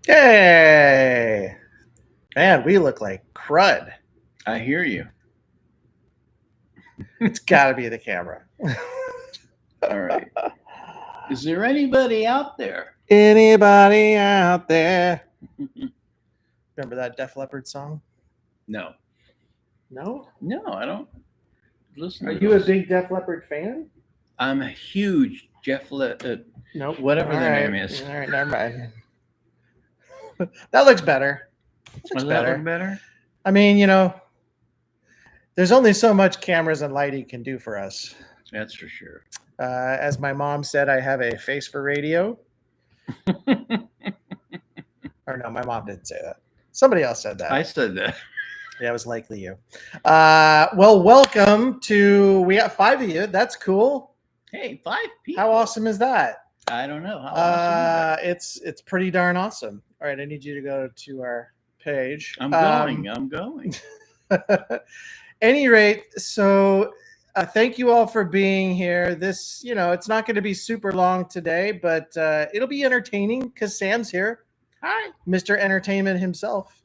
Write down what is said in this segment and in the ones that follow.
Hey, man, we look like crud. I hear you. It's got to be the camera. All right. Is there anybody out there? Anybody out there? Remember that Def Leppard song? No. No? No, I don't listen Are to you a those. big Def Leppard fan? I'm a huge Nope. whatever All their right. name is. All right, never mind. That looks better. Does that look better? I mean, there's only so much cameras and lighting can do for us. That's for sure. As my mom said, I have a face for radio. Or no, my mom didn't say that. Somebody else said that. I said that. Yeah, it was likely you. Well, welcome to. We got 5 of you. That's cool. Hey, 5 people. How awesome is that? I don't know. How awesome is It's pretty darn awesome. All right, I need you to go to our page. that? I'm going. Any rate, so thank you all for being here. This, it's not going to be super long today, but it'll be entertaining because Sam's here. Hi. Mr. Entertainment himself.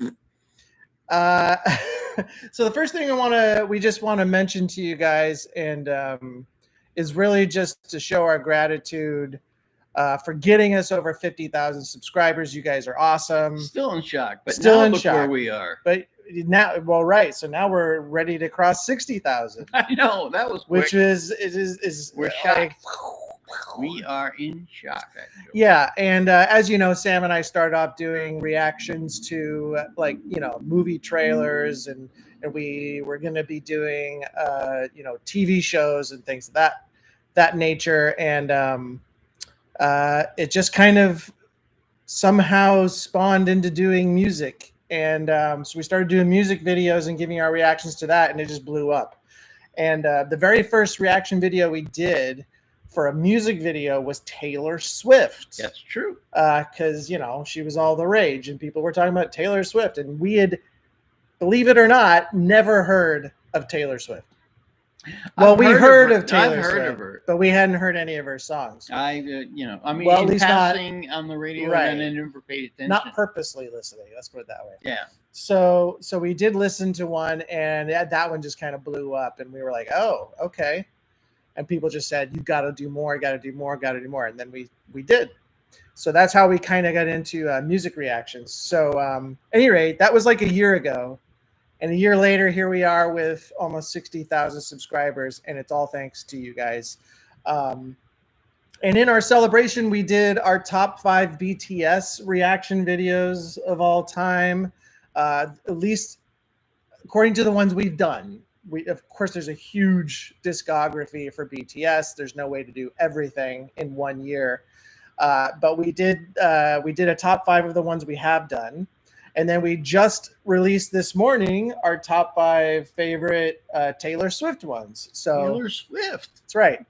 So the first thing we just want to mention to you guys, and is really just to show our gratitude for getting us over 50,000 subscribers. You guys are awesome. Still in shock, but Still now in look shock. where we are. But now, well, right. So now we're ready to cross 60,000. I know that was quick. Which is We're shocked. We are in shock, actually. Yeah, and as you know, Sam and I started off doing reactions to movie trailers, and we were going to be doing TV shows and things of that nature, and it just kind of somehow spawned into doing music, and so we started doing music videos and giving our reactions to that, and it just blew up. And the very first reaction video we did for a music video was Taylor Swift. That's true. Because, she was all the rage and people were talking about Taylor Swift. And we had, believe it or not, never heard of Taylor Swift. Well, we heard of Taylor Swift, of her, but we hadn't heard any of her songs. I mean, well, in at least passing on the radio, right. And I never paid attention. Not purposely listening. Let's put it that way. Yeah. So we did listen to one, and that one just kind of blew up, and we were like, oh, okay. And people just said, you got to do more, got to do more, got to do more. And then we did. So that's how we kind of got into music reactions. So at any rate, that was like a year ago. And a year later, here we are with almost 60,000 subscribers. And it's all thanks to you guys. And in our celebration, we did our top 5 BTS reaction videos of all time, at least according to the ones we've done. Of course, there's a huge discography for BTS. There's no way to do everything in 1 year, but we did a top 5 of the ones we have done, and then we just released this morning our top 5 favorite Taylor Swift ones. So Taylor Swift, that's right.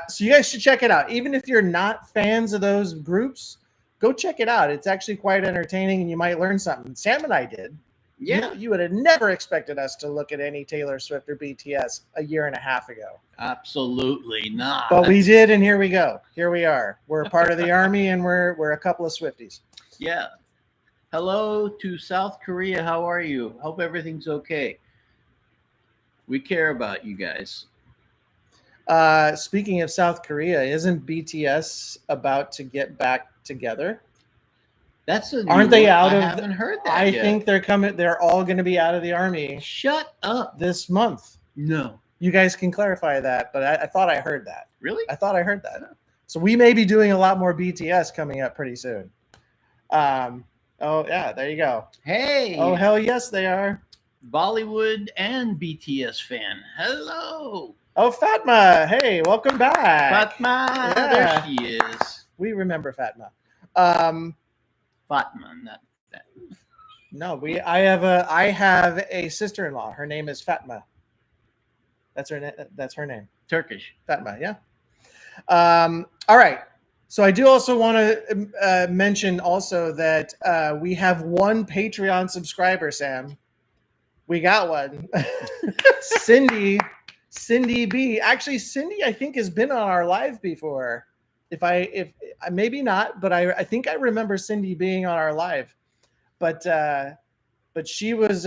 So you guys should check it out. Even if you're not fans of those groups, go check it out. It's actually quite entertaining, and you might learn something. Sam and I did. Yeah, you would have never expected us to look at any Taylor Swift or BTS a year and a half ago. Absolutely not. But we did, and here we go. Here we are. We're a part of the army, and we're a couple of Swifties. Yeah. Hello to South Korea. How are you? Hope everything's okay. We care about you guys. Speaking of South Korea, isn't BTS about to get back together? Aren't they out of? I haven't heard that. I think they're coming. They're all going to be out of the army. Shut up. This month. No. You guys can clarify that, but I thought I heard that. Really? I thought I heard that. So we may be doing a lot more BTS coming up pretty soon. Oh yeah, there you go. Hey. Oh hell yes, they are. Bollywood and BTS fan. Hello. Oh Fatma, hey, welcome back. Fatma, there she is. We remember Fatma. Fatma, not that. No, I have a sister-in-law. Her name is Fatma. That's her name. Turkish. Fatma, yeah. All right. So I do also want to mention also that we have one Patreon subscriber, Sam. We got one. Cindy B. Actually, Cindy, I think, has been on our live before. if maybe not, but I think I remember Cindy being on our live, but she was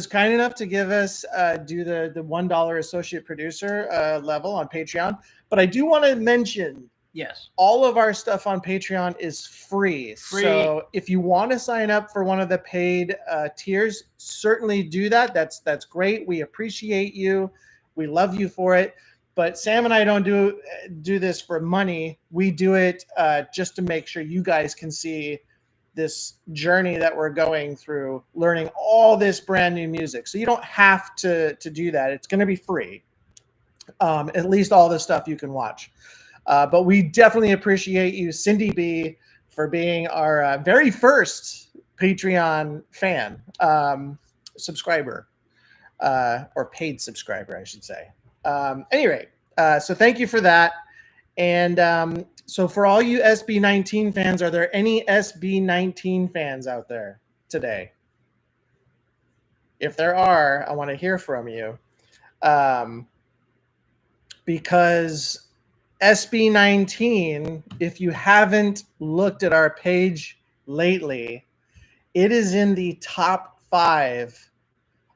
kind enough to give us do the $1 associate producer level on Patreon. But I do want to mention, yes, all of our stuff on Patreon is free. So if you want to sign up for one of the paid tiers, certainly do that. That's great. We appreciate you. We love you for it. But Sam and I don't do this for money. We do it just to make sure you guys can see this journey that we're going through, learning all this brand new music. So you don't have to do that. It's going to be free. At least all the stuff you can watch. But we definitely appreciate you, Cindy B, for being our very first Patreon fan, subscriber, or paid subscriber, I should say. Anyway, so thank you for that. And so for all you SB19 fans, are there any SB19 fans out there today? If there are, I want to hear from you. Because SB19, if you haven't looked at our page lately, it is in the top 5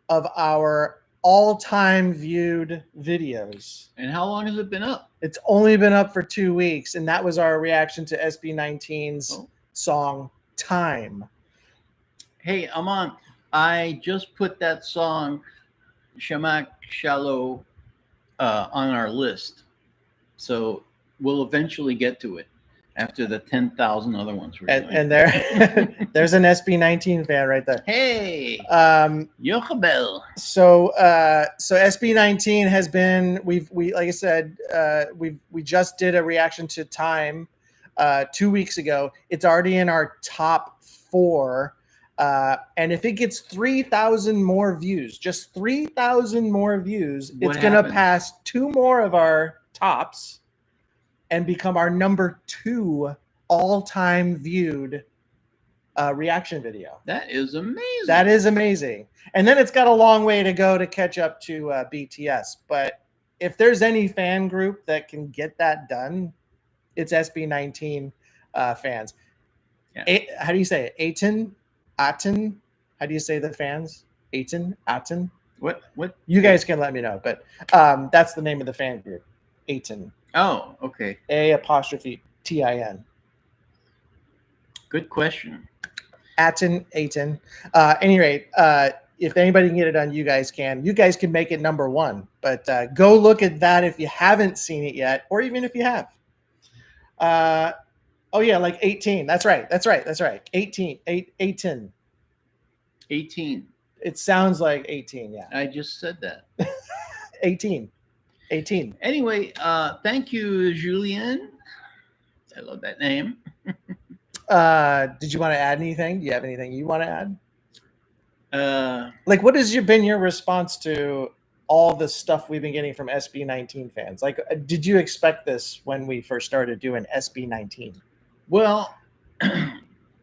of our all-time viewed videos. And how long has it been up? It's only been up for 2 weeks, and that was our reaction to SB19's song Time. Hey, Aman, I just put that song Shamak Shallow on our list. So we'll eventually get to it after the 10,000 other ones we're doing. And there's an SB19 fan right there. Hey, Yochebel. So SB19 has been, we like I said, we just did a reaction to Time 2 weeks ago. It's already in our top 4. And if it gets 3,000 more views, just 3,000 more views, it's going to pass 2 more of our tops and become our number 2 all-time viewed reaction video. That is amazing. That is amazing. And then it's got a long way to go to catch up to BTS. But if there's any fan group that can get that done, it's SB19 fans. Yeah. How do you say it? Aten? How do you say the fans? Aten? What? You guys can let me know. But that's the name of the fan group. Aten. Oh, okay. A''TIN. Good question. Aten. Any rate, if anybody can get it done, you guys can. You guys can make it number 1. But go look at that if you haven't seen it yet, or even if you have. Oh yeah, like 18. That's right. 18. 18. It sounds like 18. Yeah. I just said that. 18. Anyway, thank you, Julien. I love that name. Did you want to add anything? Do you have anything you want to add? Like, what has been your response to all the stuff we've been getting from SB19 fans? Like, did you expect this when we first started doing SB19? Well,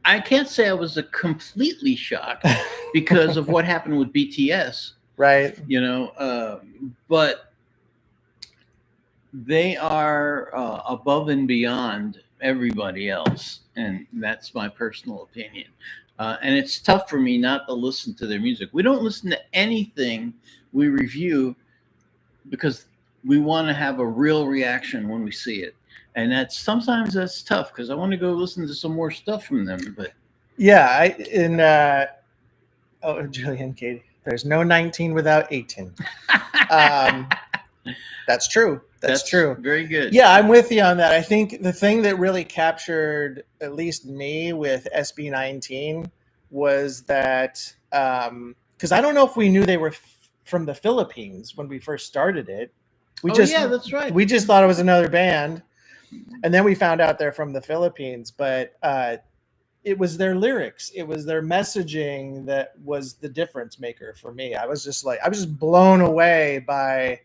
I can't say I was completely shocked because of what happened with BTS. Right. You know, but they are above and beyond everybody else. And that's my personal opinion. And it's tough for me not to listen to their music. We don't listen to anything we review because we want to have a real reaction when we see it. And sometimes that's tough because I want to go listen to some more stuff from them. But yeah, Julian, Katie, there's no 19 without 18. That's true. That's true. Very good. Yeah, I'm with you on that. I think the thing that really captured at least me with SB19 was that because I don't know if we knew they were from the Philippines when we first started it. Yeah, that's right. We just thought it was another band, and then we found out they're from the Philippines. But it was their lyrics, it was their messaging that was the difference maker for me. I was just blown away by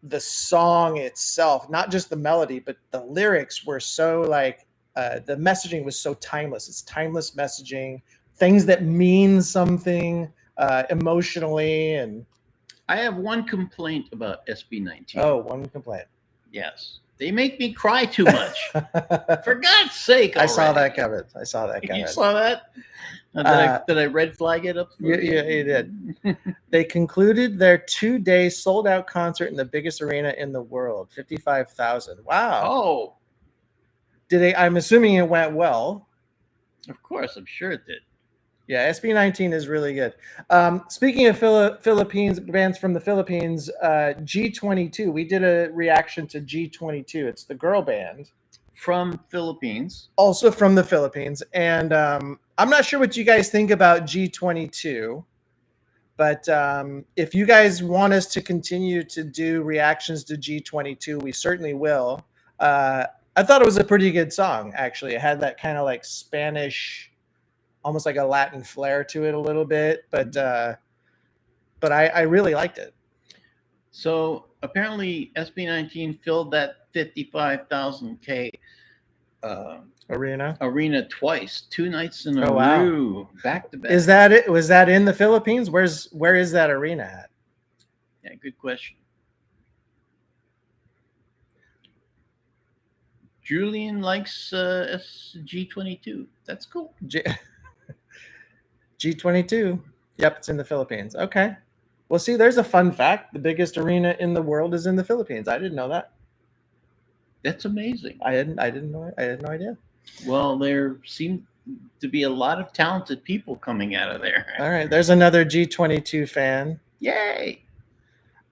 the song itself, not just the melody, but the lyrics were so the messaging was so timeless. It's timeless messaging, things that mean something emotionally. And I have one complaint about SB19. Oh, one complaint. Yes. They make me cry too much. For God's sake! I saw already. that coming. I saw that coming. You saw that? Did I red flag it up? Yeah, you did. They concluded their 2-day sold-out concert in the biggest arena in the world, 55,000. Wow. Oh, Did they? I'm assuming it went well. of course, I'm sure it did. Yeah, SB19 is really good. Speaking of Philippines bands from the Philippines, G22. We did a reaction to G22. It's the girl band, From Philippines. also from the Philippines. And I'm not sure what you guys think about G22, but if you guys want us to continue to do reactions to G22, we certainly will. I thought it was a pretty good song, actually. It had that kind of like Spanish, almost like a Latin flair to it a little bit, but I really liked it. So apparently SB19 filled that 55,000 K Arena. twice, 2 nights in a Oh, wow. row, back to back. Is that it? Was that in the Philippines? Where is that arena at? Yeah, good question. Julian likes G22. That's cool. G22. Yep, it's in the Philippines. Okay. Well, see, there's a fun fact. The biggest arena in the world is in the Philippines. I didn't know that. That's amazing. I didn't know. I had no idea. Well, there seem to be a lot of talented people coming out of there. All right, there's another G22 fan. Yay!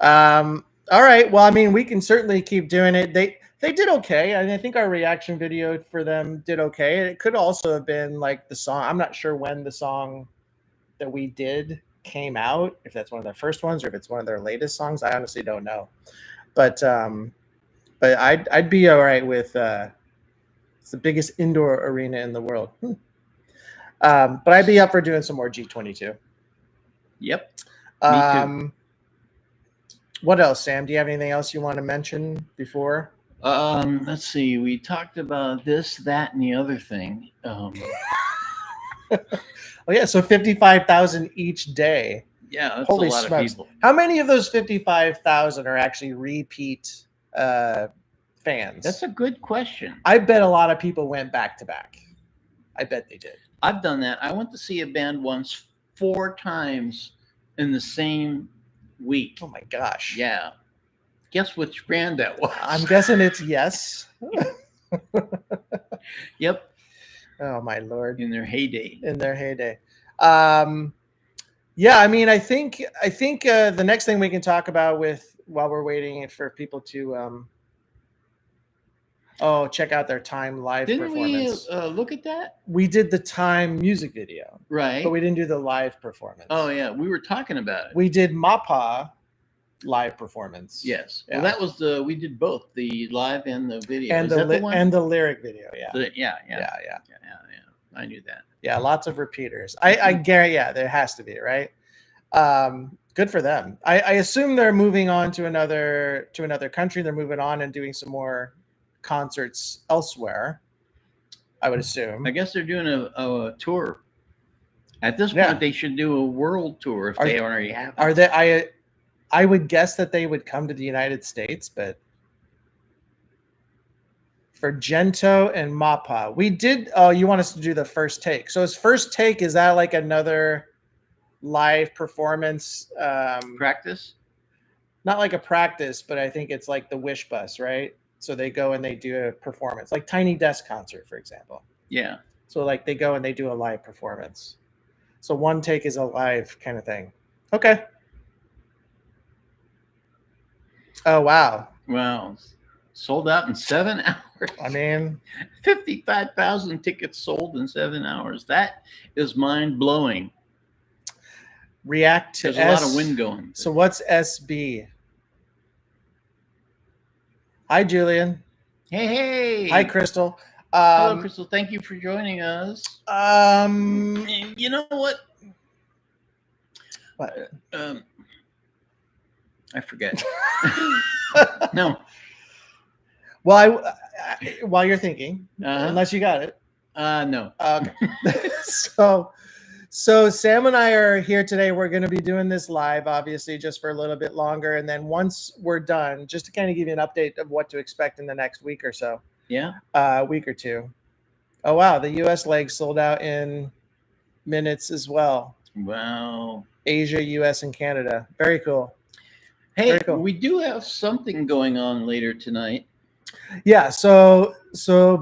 All right. Well, I mean, we can certainly keep doing it. They did okay. And I think our reaction video for them did okay. It could also have been like the song. I'm not sure when the song that we did came out, if that's one of their first ones or if it's one of their latest songs. I honestly don't know. But I'd be all right with it's the biggest indoor arena in the world. But I'd be up for doing some more G22. Yep. Me too. What else, Sam? Do you have anything else you want to mention before? Let's see. We talked about this, that, and the other thing. Oh yeah, so 55,000 each day. Yeah, that's Holy a lot smokes. of people. How many of those 55,000 are actually repeat fans? That's a good question. I bet a lot of people went back to back. I bet they did. I've done that. I went to see a band once 4 times in the same week. Oh my gosh. Yeah. Guess which band that was? I'm guessing it's Yes. Yep. Oh my Lord. In their heyday. Yeah, I mean, I think the next thing we can talk about while we're waiting for people to check out their Time live performance. We look at that? We did the Time music video, right? But we didn't do the live performance. Oh yeah, we were talking about it. We did MAPA live performance. Yes. Yeah. Well, that was we did both the live and the video. And the lyric video. Yeah. Yeah. I knew that. Yeah, lots of repeaters. I guarantee. Yeah, there has to be, right? Good for them. I assume they're moving on to another country. They're moving on and doing some more concerts elsewhere. I would assume. I guess they're doing a tour. At this point, they should do a world tour if they already have. Are they? I would guess that they would come to the United States, but for Gento and MAPA, we did. Oh, you want us to do the first take? So his first take, is that like another live performance? Practice? Not like a practice, but I think it's like the Wish Bus, right? So they go and they do a performance, like Tiny Desk Concert, for example. Yeah. So like they go and they do a live performance. So one take is a live kind of thing. Okay. Oh, wow. Wow. Sold out in 7 hours. I mean, 55,000 tickets sold in 7 hours. That is mind blowing. React to There's a lot of wind going. So what's SB? Hi, Julian. Hey. Hi, Crystal. Hello, Crystal. Thank you for joining us. You know what? What? I forget. No. Well, while you're thinking, unless you got it. No. Okay. So Sam and I are here today. We're going to be doing this live, obviously, just for a little bit longer. And then once we're done, just to kind of give you an update of what to expect in the next week or so. Yeah. Week or two. Oh, wow. The U.S. leg sold out in minutes as well. Wow. Asia, U.S., and Canada. Very cool. Hey, Very cool. we do have something going on later tonight. Yeah. So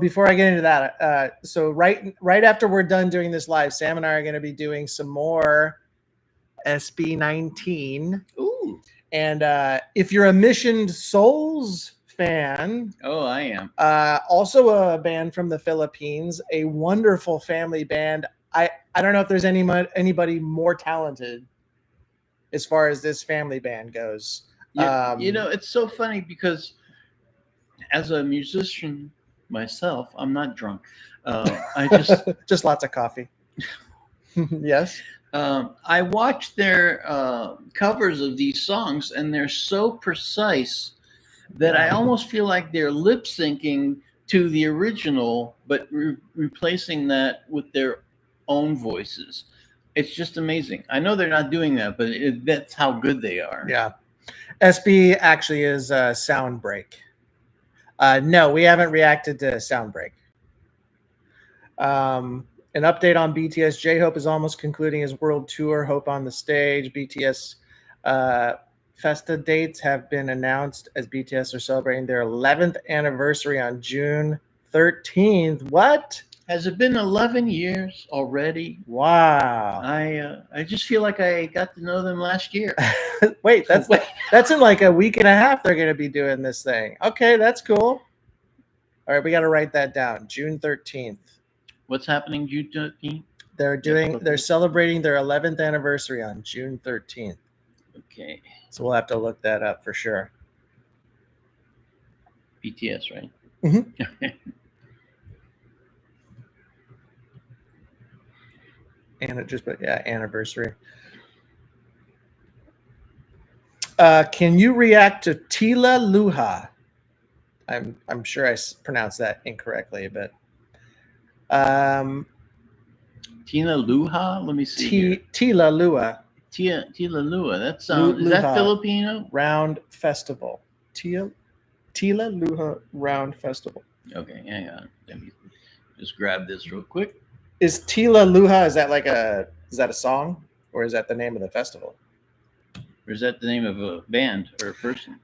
before I get into that, so right after we're done doing this live, Sam and I are going to be doing some more SB19. Ooh. And if you're a Mission Souls fan, Oh, I am. Also a band from the Philippines, a wonderful family band. I don't know if there's anybody more talented as far as this family band goes. You know, it's so funny because as a musician myself, I'm not drunk. I just lots of coffee. Yes. I watch their covers of these songs, and they're so precise that I almost feel like they're lip syncing to the original, but replacing that with their own voices. It's just amazing. I know they're not doing that, but that's how good they are. Yeah. SB actually is Soundbreak. No, we haven't reacted to Soundbreak. An update on BTS. J-Hope is almost concluding his world tour. Hope on the stage. BTS Festa dates have been announced as BTS are celebrating their 11th anniversary on June 13th. What? Has it been 11 years already? Wow. I just feel like I got to know them last year. Wait, that's in like a week and a half they're going to be doing this thing. Okay, that's cool. All right, we got to write that down. June 13th. What's happening June 13th? They're celebrating their 11th anniversary on June 13th. Okay. So we'll have to look that up for sure. BTS, right? Mm-hmm. And it just put anniversary. Can you react to Tila Luha? I'm sure I pronounced that incorrectly, but Tina Luha. Let me see. Tila Luha. Tila Luha. That sounds. Is that Filipino? Round Festival. Tila Luha Round Festival. Okay, hang on. Let me just grab this real quick. Is Tila Luha? Is that a song, or is that the name of the festival? Or is that the name of a band or a person?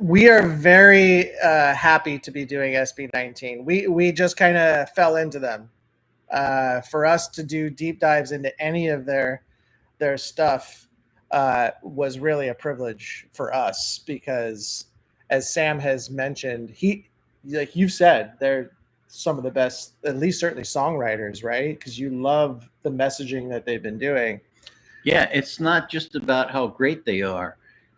We are very happy to be doing SB19. We just kind of fell into them. For us to do deep dives into any of their stuff was really a privilege for us because, as Sam has mentioned, like you've said, they're some of the best, at least certainly songwriters, right? Because you love the messaging that they've been doing. Yeah, it's not just about how great they are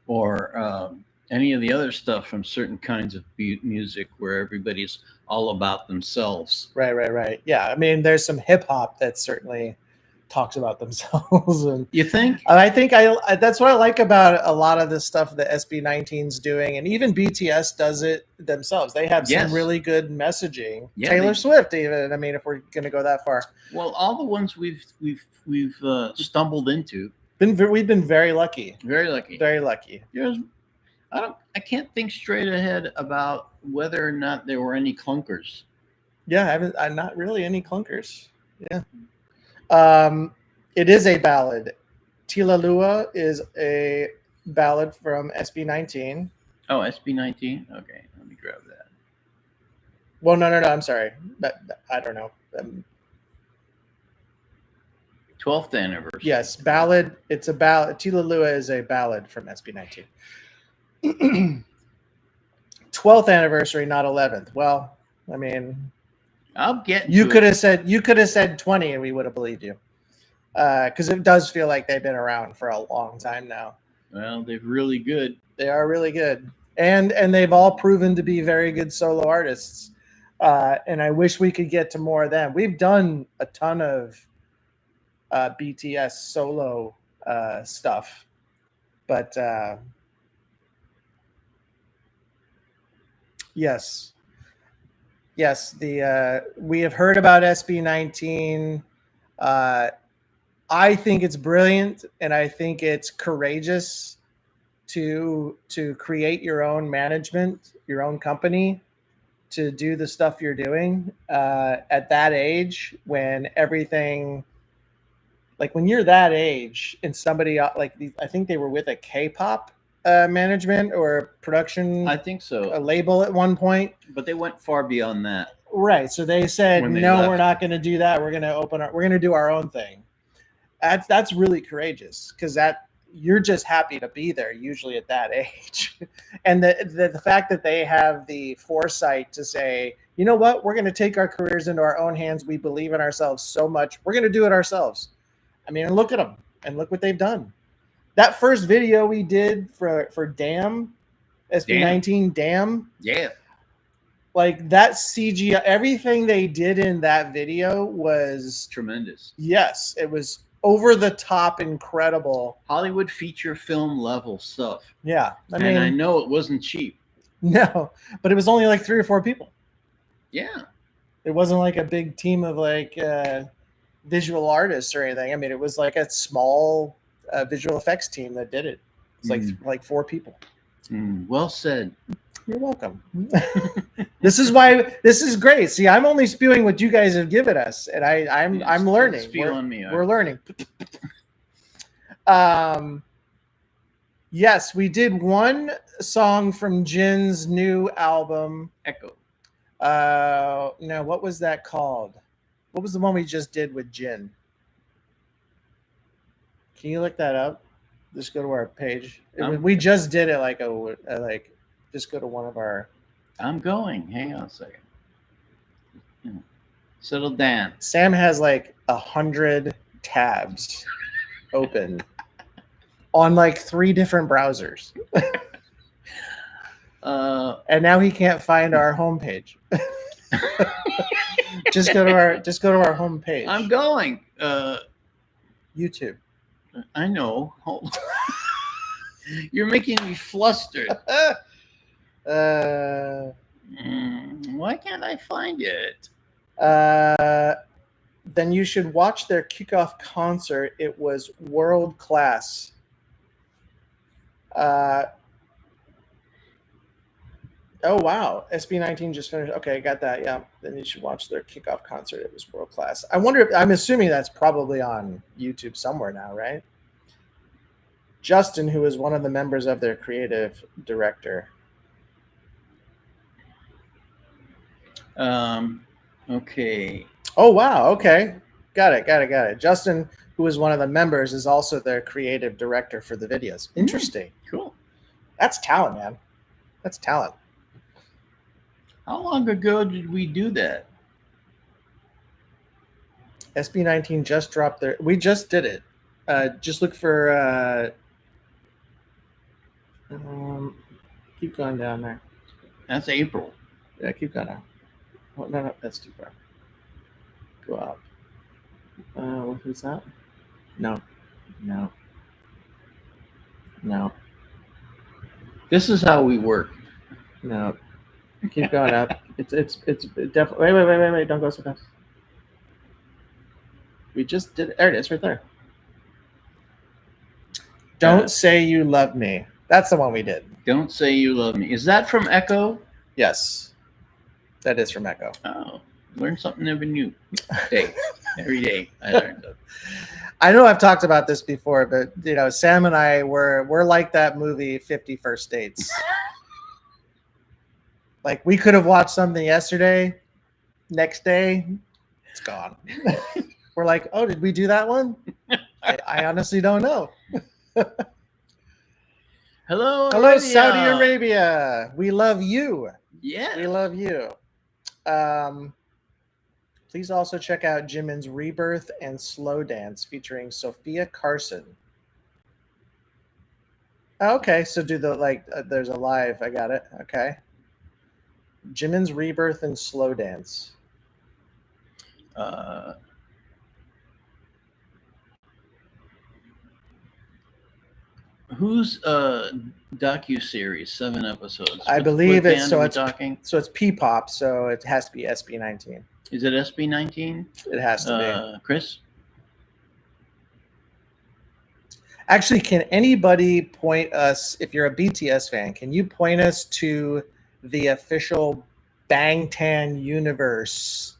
or any of the other stuff from certain kinds of music where everybody's all about themselves. Right. Yeah, I mean, there's some hip hop that certainly talks about themselves. And you think? I think that's what I like about a lot of the stuff that SB19's doing, and even BTS does it themselves. They have some really good messaging. Yeah, Taylor Swift, even. I mean, if we're going to go that far. Well, all the ones we've stumbled into. We've been very lucky. Very lucky. Very lucky. I can't think straight ahead about whether or not there were any clunkers. Yeah, I'm not really any clunkers. Yeah. It is a ballad. Tila Luha is a ballad from SB19. Oh, SB19? Okay, let me grab that. Well, no, I'm sorry. I don't know. 12th anniversary. Yes, ballad. It's a ballad. Tila Luha is a ballad from SB19. 12th anniversary, not 11th. Well, I mean, I'll get. You could have said 20, and we would have believed you, because it does feel like they've been around for a long time now. Well, they're really good. They are really good, and they've all proven to be very good solo artists. And I wish we could get to more of them. We've done a ton of BTS solo stuff, but yes, we have heard about SB19. I think it's brilliant, and I think it's courageous to create your own management, your own company, to do the stuff you're doing at that age when everything, like when you're that age and somebody I think they were with a K-pop management or a production I think so. a label at one point. But they went far beyond that. Right. So they said, When they no, left. we're not going to do that. We're going to do our own thing. That's really courageous, because that you're just happy to be there usually at that age. And the fact that they have the foresight to say, you know what, we're going to take our careers into our own hands. We believe in ourselves so much. We're going to do it ourselves. I mean, look at them and look what they've done. That first video we did for Damn, SB19 Damn. Yeah. Like that CGI, everything they did in that video was Tremendous. Yes, it was over the top, incredible. Hollywood feature film level stuff. Yeah. I know it wasn't cheap. No, but it was only like 3 or 4 people. Yeah. It wasn't like a big team of like visual artists or anything. I mean, it was like a small visual effects team that did it. It's like 4 people. Well said. You're welcome. This is great. See, I'm only spewing what you guys have given us, and I'm learning. Spew on me. We're learning. Yes, we did one song from Jin's new album, Echo. No, what was that called? What was the one we just did with Jin? Can you look that up? Just go to our page. We just did it like just go to one of our. I'm going. Hang on a second. Settle down. Sam has like 100 tabs open on like 3 different browsers. And now he can't find our homepage. just go to our homepage. I'm going. YouTube. I know. You're making me flustered. Why can't I find it? Then you should watch their kickoff concert. It was world class. Oh wow, SB19 just finished. Okay, got that. Yeah, then you should watch their kickoff concert. It was world class. I'm assuming that's probably on YouTube somewhere now, right? Justin, who is one of the members of their creative director. Okay. Oh wow. Okay, got it. Justin, who is one of the members, is also their creative director for the videos. Interesting. Cool. That's talent, man. That's talent. How long ago did we do that? SB19 just dropped their. We just did it. Just look for. Keep going down there. That's April. Yeah, keep going down. Oh, no, that's too far. Go up. Who's that? No. This is how we work. No. Keep going up. It's definitely. Wait! Don't go so fast. We just did it. There it is, right there. Don't Say You Love Me. That's the one we did. Don't Say You Love Me. Is that from Echo? Yes, that is from Echo. Oh, learn something every new day. Every day I learned something. I know I've talked about this before, but Sam and I we're like that movie 50 First Dates. Like we could have watched something yesterday, next day, it's gone. We're like, oh, did we do that one? I honestly don't know. Hello, Saudi Arabia. We love you. Yeah, we love you. Please also check out Jimin's Rebirth and Slow Dance featuring Sophia Carson. Okay, so do the there's a live. I got it. Okay. Jimin's Rebirth and Slow Dance. Whose docu-series? 7 episodes. I believe it's talking. So it's P-pop, so it has to be SB19. Is it SB19? It has to be. Chris? Actually, can anybody point us, if you're a BTS fan, can you point us to the official Bangtan universe?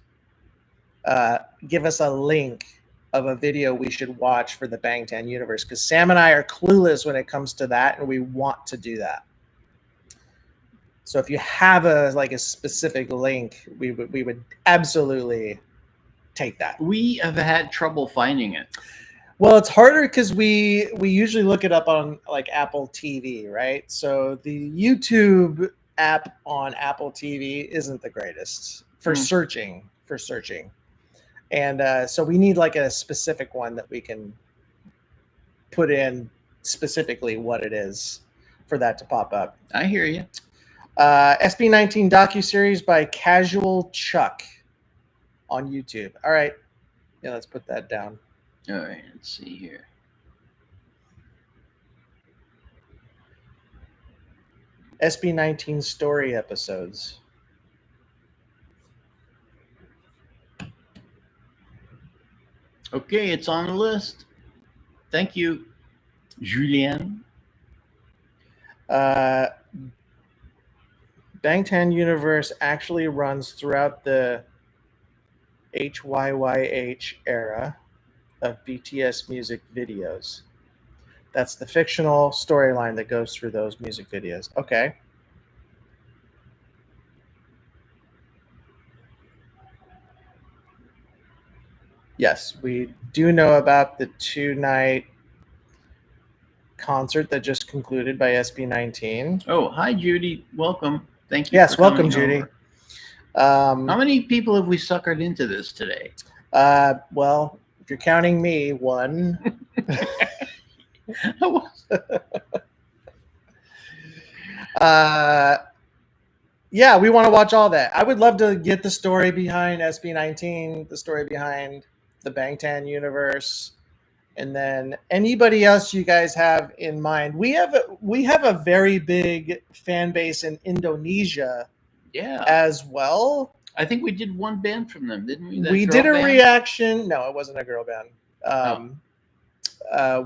Give us a link of a video we should watch for the Bangtan universe, because Sam and I are clueless when it comes to that, and we want to do that. So if you have a specific link, we would absolutely take that. We have had trouble finding it. Well, it's harder because we usually look it up on like Apple TV, right? So the YouTube app on Apple TV isn't the greatest for searching. And so we need like a specific one that we can put in specifically what it is for that to pop up. I hear you. SB19 docuseries by Casual Chuck on YouTube. All right. Yeah, let's put that down. All right, let's see here. SB19 story episodes. Okay, it's on the list. Thank you, Julien. Bangtan universe actually runs throughout the HYYH era of BTS music videos. That's the fictional storyline that goes through those music videos. Okay. Yes, we do know about the 2-night concert that just concluded by SB19. Oh, hi, Judy. Welcome. Thank you. Yes, welcome, Judy. How many people have we suckered into this today? Well, if you're counting me, one. Yeah, we want to watch all that. I would love to get the story behind SB19, the story behind the Bangtan universe, and then anybody else you guys have in mind. We have a very big fan base in Indonesia, as well. I think we did one band from them, didn't we? We did a reaction. No, it wasn't a girl band.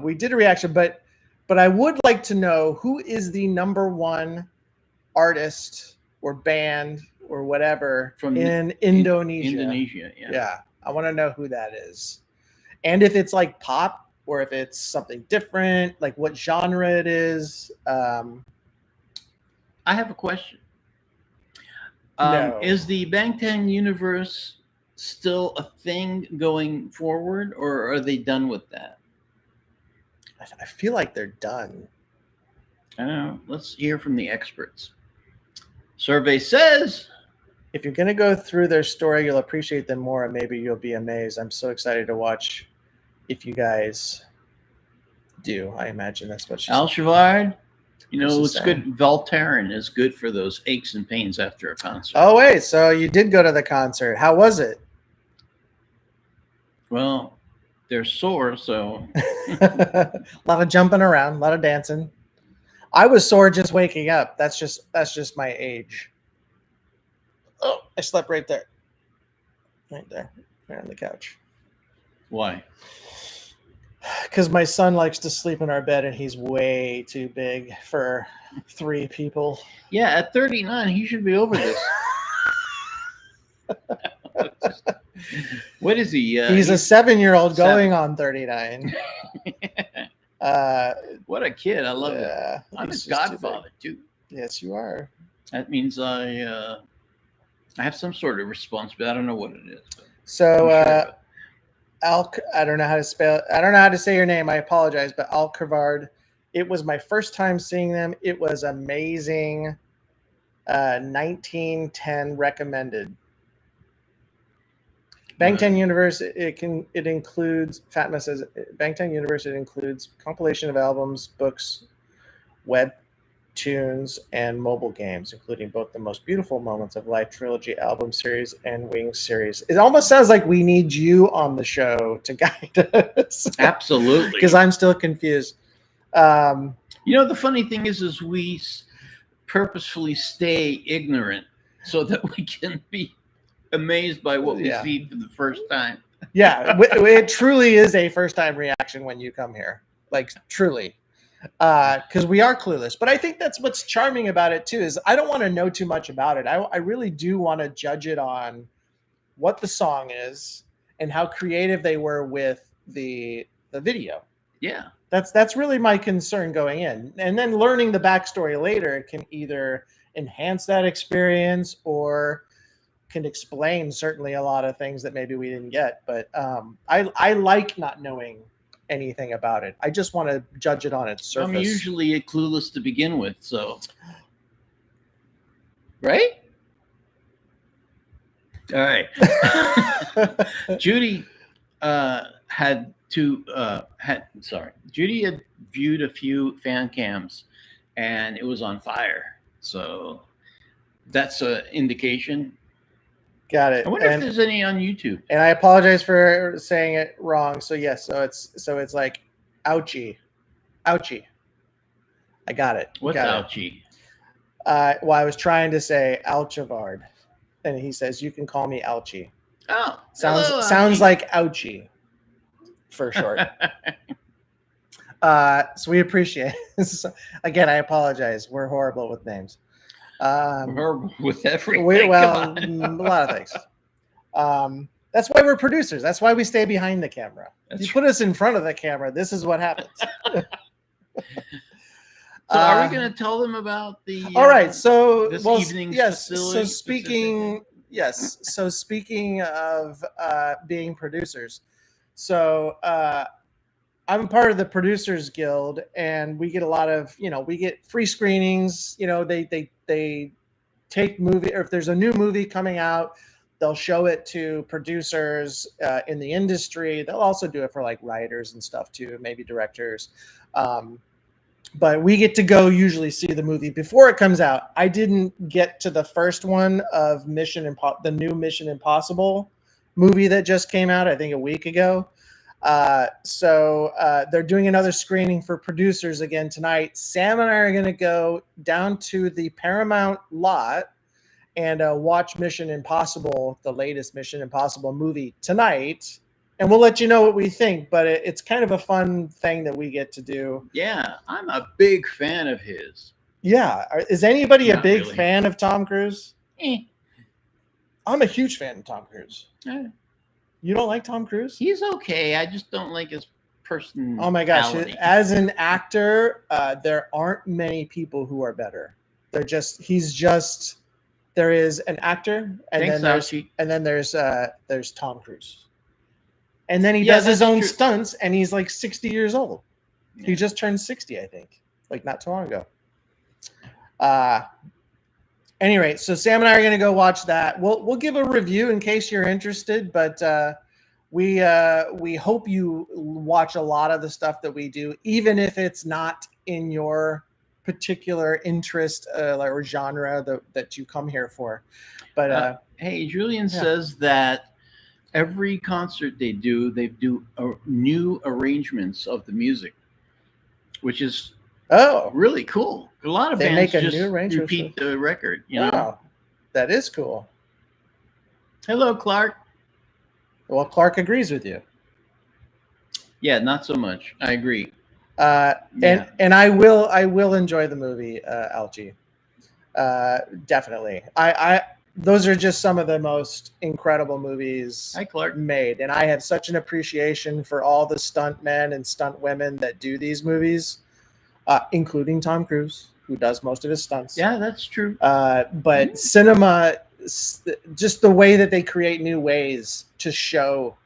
We did a reaction, but I would like to know who is the #1 artist or band or whatever in Indonesia. Indonesia, yeah. I want to know who that is, and if it's like pop or if it's something different, like what genre it is. I have a question. No. Is the Bangtan universe still a thing going forward, or are they done with that? I feel like they're done. I don't know. Let's hear from the experts. Survey says, if you're going to go through their story, you'll appreciate them more, and maybe you'll be amazed. I'm so excited to watch if you guys do. I imagine that's what she Al said. Shavard, you know, it's good. Voltaren is good for those aches and pains after a concert. Oh, wait. So you did go to the concert. How was it? Well, they're sore, so. A lot of jumping around, a lot of dancing. I was sore just waking up. That's just my age. Oh, I slept right there. Right on the couch. Why? Because my son likes to sleep in our bed, and he's way too big for 3 people. Yeah, at 39, he should be over this. What is he? He's a 7-year-old going on 39. What a kid. I love it. I'm his godfather, too. Yes, you are. That means I have some sort of responsibility. I don't know what it is. So, I don't know how to spell. I don't know how to say your name. I apologize, but Al Kravard. It was my first time seeing them. It was amazing. 1910 recommended. Bangtan Universe. It includes. Fatma says Bangtan Universe. It includes compilation of albums, books, web tunes, and mobile games, including both the Most Beautiful Moments of Life trilogy album series and Wings series. It almost sounds like we need you on the show to guide us. Absolutely. Because I'm still confused. You know, the funny thing is we purposefully stay ignorant so that we can be amazed by what we see for the first time. Yeah, it truly is a first-time reaction when you come here. like truly, because we are clueless. But I think that's what's charming about it too. Is I don't want to know too much about it. I really do want to judge it on what the song is and how creative they were with the video. Yeah. That's really my concern going in, and then learning the backstory later can either enhance that experience or can explain certainly a lot of things that maybe we didn't get. But I like not knowing anything about it. I just want to judge it on its surface. I'm usually clueless to begin with, so right. All right. Judy Judy had viewed a few fan cams and it was on fire. So that's an indication. Got it. I wonder if there's any on YouTube. And I apologize for saying it wrong. So yes, so it's like ouchie. Ouchie. I got it. What's ouchie? Well, I was trying to say Alchivard. And he says, "You can call me Ouchie." Oh, sounds like Ouchie for short. So we appreciate it. So, again, I apologize. We're horrible with names. We're horrible with everything. A lot of things. That's why we're producers. That's why we stay behind the camera. You put us in front of the camera, this is what happens. So are we going to tell them about the? All right. So this evening's facility? So specifically? speaking of being producers, so I'm part of the Producers Guild, and we get a lot of we get free screenings. They take movie, or if there's a new movie coming out, they'll show it to producers in the industry. They'll also do it for like writers and stuff too, maybe directors. But we get to go usually see the movie before it comes out. I didn't get to the first one of the new Mission Impossible movie that just came out, I think a week ago. So they're doing another screening for producers again tonight. Sam and I are going to go down to the Paramount lot and watch Mission Impossible, the latest Mission Impossible movie tonight. And we'll let you know what we think, but it's kind of a fun thing that we get to do. Yeah, I'm a big fan of his. Yeah. Is anybody Not a big really. fan of Tom Cruise? I'm a huge fan of Tom Cruise. You don't like Tom Cruise? He's okay. I just don't like his personality. Oh my gosh. As an actor, there aren't many people who are better. There is an actor, and then there's Tom Cruise. And then he does his own stunts, and he's like 60 years old. Yeah. He just turned 60, I think, like not too long ago. Anyway, so Sam and I are going to go watch that. We'll give a review in case you're interested, but we hope you watch a lot of the stuff that we do, even if it's not in your particular interest or genre that you come here for. But hey, Julian says that every concert they do new arrangements of the music, which is really cool. A lot of bands just repeat the record. Wow, that is cool. Hello, Clark. Well, Clark agrees with you. Yeah, not so much. I agree. And I will enjoy the movie, Algie. Definitely. Those are just some of the most incredible movies made. And I have such an appreciation for all the stunt men and stunt women that do these movies, including Tom Cruise, who does most of his stunts. Yeah, that's true. But cinema, just the way that they create new ways to show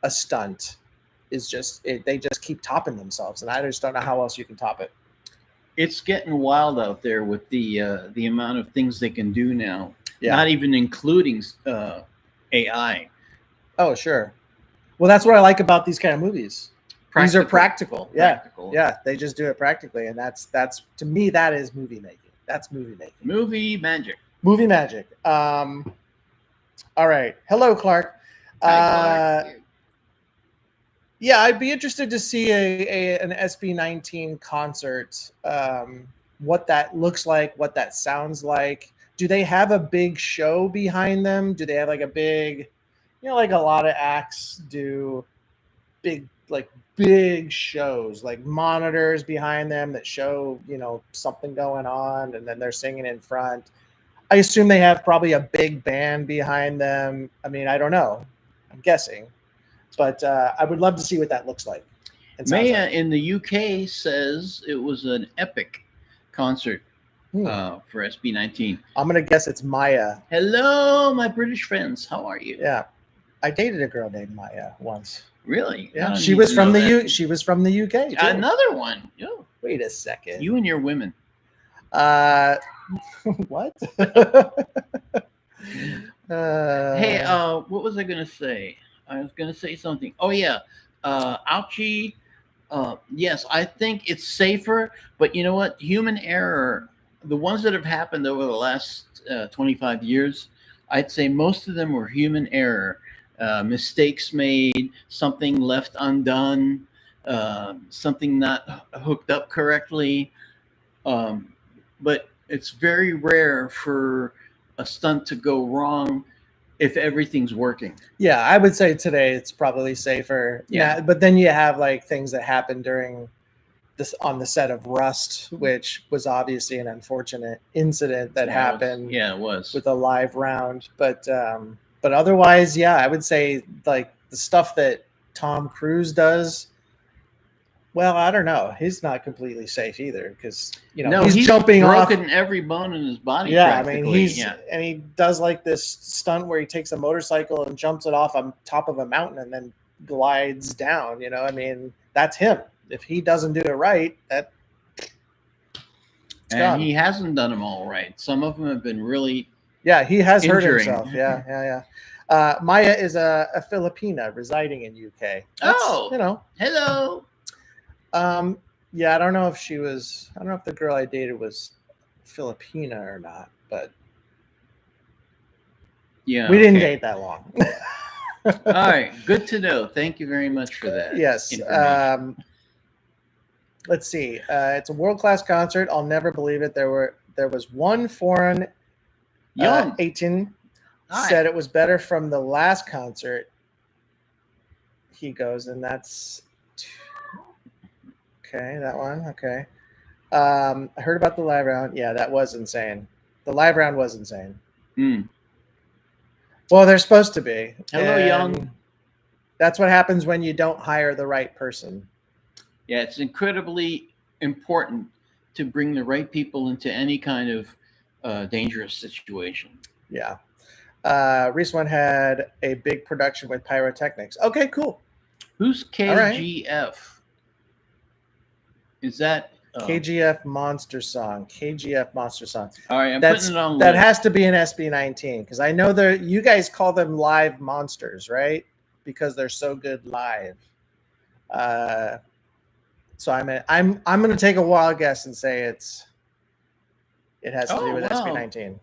a stunt is they just keep topping themselves. And I just don't know how else you can top it. It's getting wild out there with the amount of things they can do now. Yeah. Not even including AI. Oh, sure. Well, that's what I like about these kind of movies. These are practical. Yeah. Practical. Yeah. They just do it practically. And that's to me, that is movie making. That's movie making. Movie magic. Movie magic. All right. Hello, Clark. Hi, Clark. Yeah, I'd be interested to see an SB19 concert. What that looks like, what that sounds like. Do they have a big show behind them? Do they have like a big, like a lot of acts do, big shows, like monitors behind them that show, something going on, and then they're singing in front. I assume they have probably a big band behind them. I mean, I don't know. I'm guessing, but I would love to see what that looks like. It sounds Maya like. in the UK says it was an epic concert for SB19. I'm gonna guess it's Maya. Hello, my British friends. How are you? Yeah, I dated a girl named Maya once. Really? Yeah, she was from the She was from the UK too. Another one. Oh. Wait a second. You and your women. What? Hey, what was I gonna say? I was gonna say something. Oh yeah, ouchie. Yes, I think it's safer, but you know what? Human error. The ones that have happened over the last 25 years, I'd say most of them were human error. Mistakes made, something left undone, something not hooked up correctly. But it's very rare for a stunt to go wrong if everything's working. Yeah, I would say today it's probably safer. Yeah. But then you have like things that happen during this on the set of Rust, which was obviously an unfortunate incident that happened. It was with a live round. But otherwise, yeah, I would say like the stuff that Tom Cruise does. Well, I don't know. He's not completely safe either because he's jumping broken off every bone in his body. Yeah, I mean and he does like this stunt where he takes a motorcycle and jumps it off on top of a mountain and then glides down. I mean, that's him. If he doesn't do it right, and he hasn't done them all right. Some of them have been really he has hurt injuring. himself. Yeah. Maya is a Filipina residing in UK. Hello. Yeah, I don't know if the girl I dated was Filipina or not, but yeah, we didn't date that long. All right, good to know. Thank you very much for that. Yes. Let's see. It's a world-class concert. I'll never believe it. There was one foreign 18 said it was better from the last concert. He goes, and that's okay. That one, okay. I heard about the live round. Yeah, that was insane. The live round was insane. Well, they're supposed to be. Hello, Young. That's what happens when you don't hire the right person. Yeah, it's incredibly important to bring the right people into any kind of dangerous situation. Yeah. Reese One had a big production with pyrotechnics. Okay, cool. Who's KGF? Right. Is that KGF Monster Song? KGF Monster Song. All right, putting it on. That has to be an SB19 because I know you guys call them live monsters, right? Because they're so good live. So I'm going to take a wild guess and say it has to do with SB19.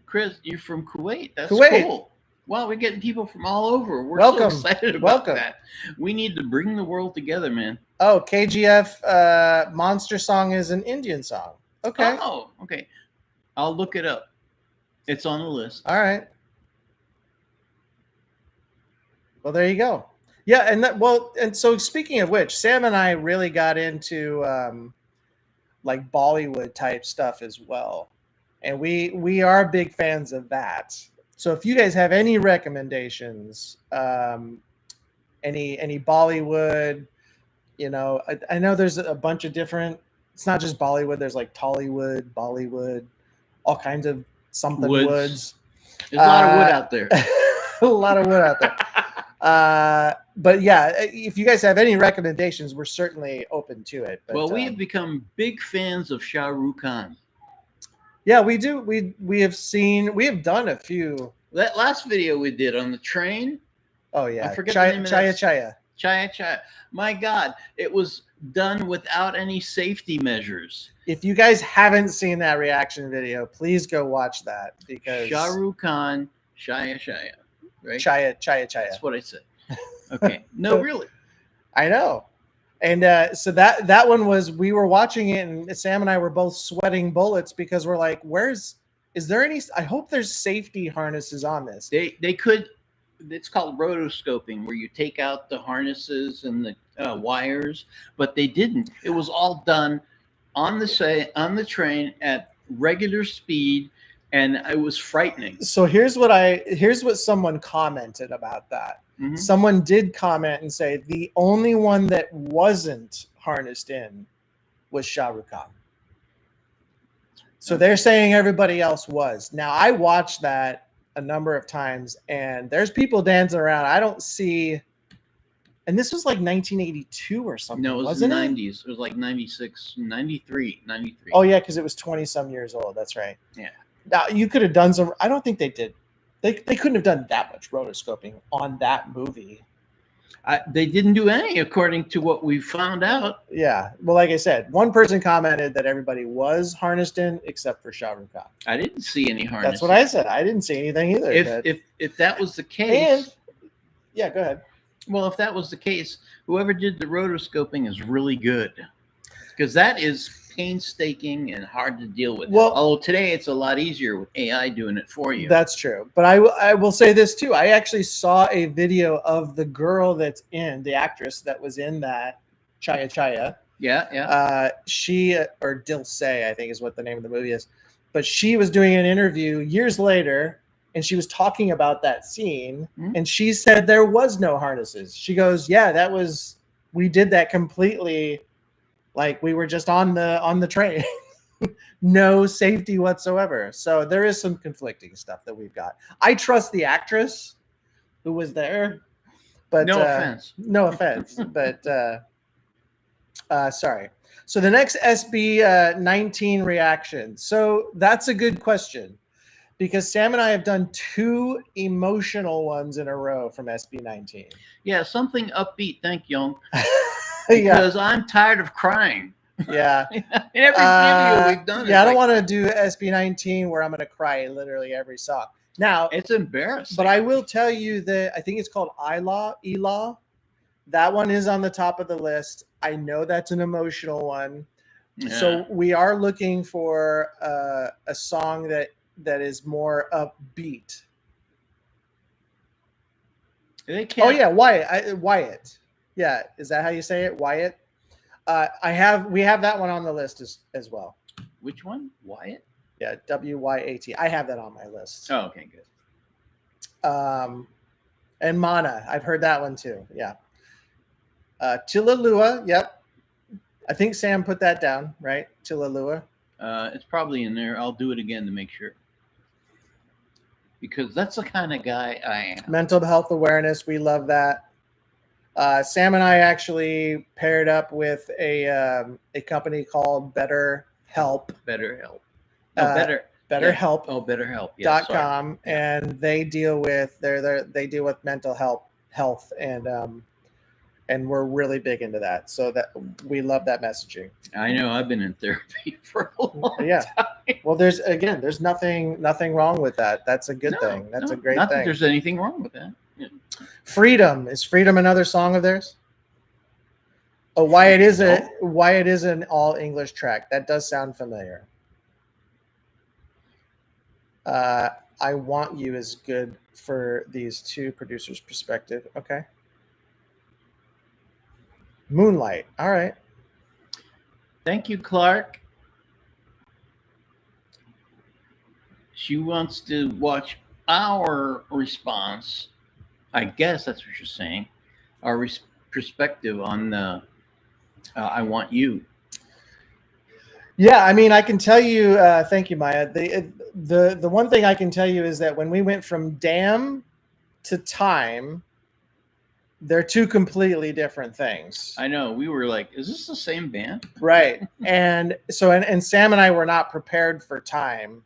Chris, you're from Kuwait. That's Kuwait. Cool. Wow, we're getting people from all over. We're Welcome. So excited about that. We need to bring the world together, man. Oh, KGF Monster Song is an Indian song. Okay. Oh, okay. I'll look it up. It's on the list. All right. Well, there you go. Yeah, and so speaking of which, Sam and I really got into like Bollywood type stuff as well. And we are big fans of that. So if you guys have any recommendations, any Bollywood, I know there's a bunch of different. It's not just Bollywood. There's like Tollywood, Bollywood, all kinds of something woods. There's a lot of wood out there. A lot of wood out there. But yeah, if you guys have any recommendations, we're certainly open to it. But, well, we have become big fans of Shah Rukh Khan. Yeah, we do. We have done a few. That last video we did on the train. Oh yeah, I forget the name of that. Chaya. My God, it was done without any safety measures. If you guys haven't seen that reaction video, please go watch that because Shah Rukh Khan, Chaya, right? Chaya. That's what I said. Okay, no, really. I know. And so that one was, we were watching it and Sam and I were both sweating bullets because we're like, is there any, I hope there's safety harnesses on this. They could it's called rotoscoping, where you take out the harnesses and the wires, but they didn't. It was all done on the train at regular speed, and it was frightening. So here's what someone commented about that. Mhm. Someone did comment and say the only one that wasn't harnessed in was Shah Rukh Khan. So they're saying everybody else was. Now I watched that a number of times, and there's people dancing around. I don't see. And this was like 1982 or something. No, it was wasn't the it? 90s. It was like 96, 93. Oh yeah, because it was 20 some years old. That's right. Yeah. Now you could have done some. I don't think they did. They couldn't have done that much rotoscoping on that movie. They didn't do any, according to what we found out. Yeah. Well, like I said, one person commented that everybody was harnessed in except for Shah Rukh Khan. I didn't see any harness. That's what I said. I didn't see anything either. If that was the case, yeah, go ahead. Well, if that was the case, whoever did the rotoscoping is really good, because that is painstaking and hard to deal with. Well, although today it's a lot easier with AI doing it for you. That's true. But I will say this too. I actually saw a video of the girl that's in, the actress that was in that Chaya Chaya. Yeah. She, or Dilse, I think is what the name of the movie is. But she was doing an interview years later, and she was talking about that scene, and she said there was no harnesses. She goes, yeah, we did that completely. Like we were just on the train. No safety whatsoever. So there is some conflicting stuff that we've got. I trust the actress who was there, but no offense. No offense, but sorry. So the next SB19 reaction. So that's a good question, because Sam and I have done 2 emotional ones in a row from SB19. Yeah, something upbeat. Thank you. Because I'm tired of crying. Yeah. In every video we've done. Yeah, I don't want to do SB19 where I'm going to cry literally every song. Now, it's embarrassing. But I will tell you that I think it's called Elaw. That one is on the top of the list. I know that's an emotional one. Yeah. So we are looking for a song that is more upbeat. Oh yeah, Wyatt. Yeah, is that how you say it? Wyatt. We have that one on the list as well. Which one? Wyatt? Yeah, WYAT. I have that on my list. Oh, okay, good. And Mana, I've heard that one too. Yeah. Tilalua, yep. I think Sam put that down, right? Tilalua. It's probably in there. I'll do it again to make sure. Because that's the kind of guy I am. Mental health awareness, we love that. Sam and I actually paired up with a company called BetterHelp. BetterHelp. BetterHelp. Oh, BetterHelp. Yeah, .com, and they deal with they deal with mental health, and we're really big into that. So that we love that messaging. I know. I've been in therapy for a long time. Well, there's nothing wrong with that. That's a good thing. That's a great thing. Not that there's anything wrong with that. Yeah. Freedom. Is Freedom another song of theirs? Oh, Wyatt is an all English track. That does sound familiar. I Want You is good for these 2 producers' perspective. Okay. Moonlight. All right. Thank you, Clark. She wants to watch our response. I guess that's what you're saying. Our perspective on I Want You. Yeah, I mean, I can tell you. Thank you, Maya. The one thing I can tell you is that when we went from Damn to Time, they're 2 completely different things. I know. We were like, "Is this the same band?" Right. And so, and Sam and I were not prepared for Time.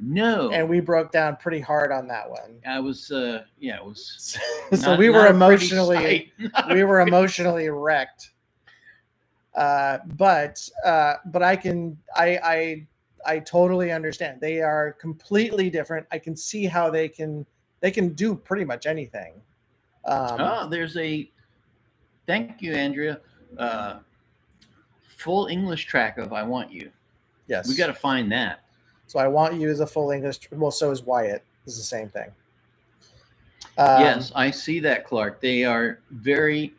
No. And we broke down pretty hard on that one. I was, it was. So we were emotionally wrecked. But I totally understand. They are completely different. I can see how they can do pretty much anything. There's thank you, Andrea. Full English track of I Want You. Yes. We got to find that. So I Want You is a full English. Well, so is Wyatt. It's the same thing. Yes, I see that, Clark. They are very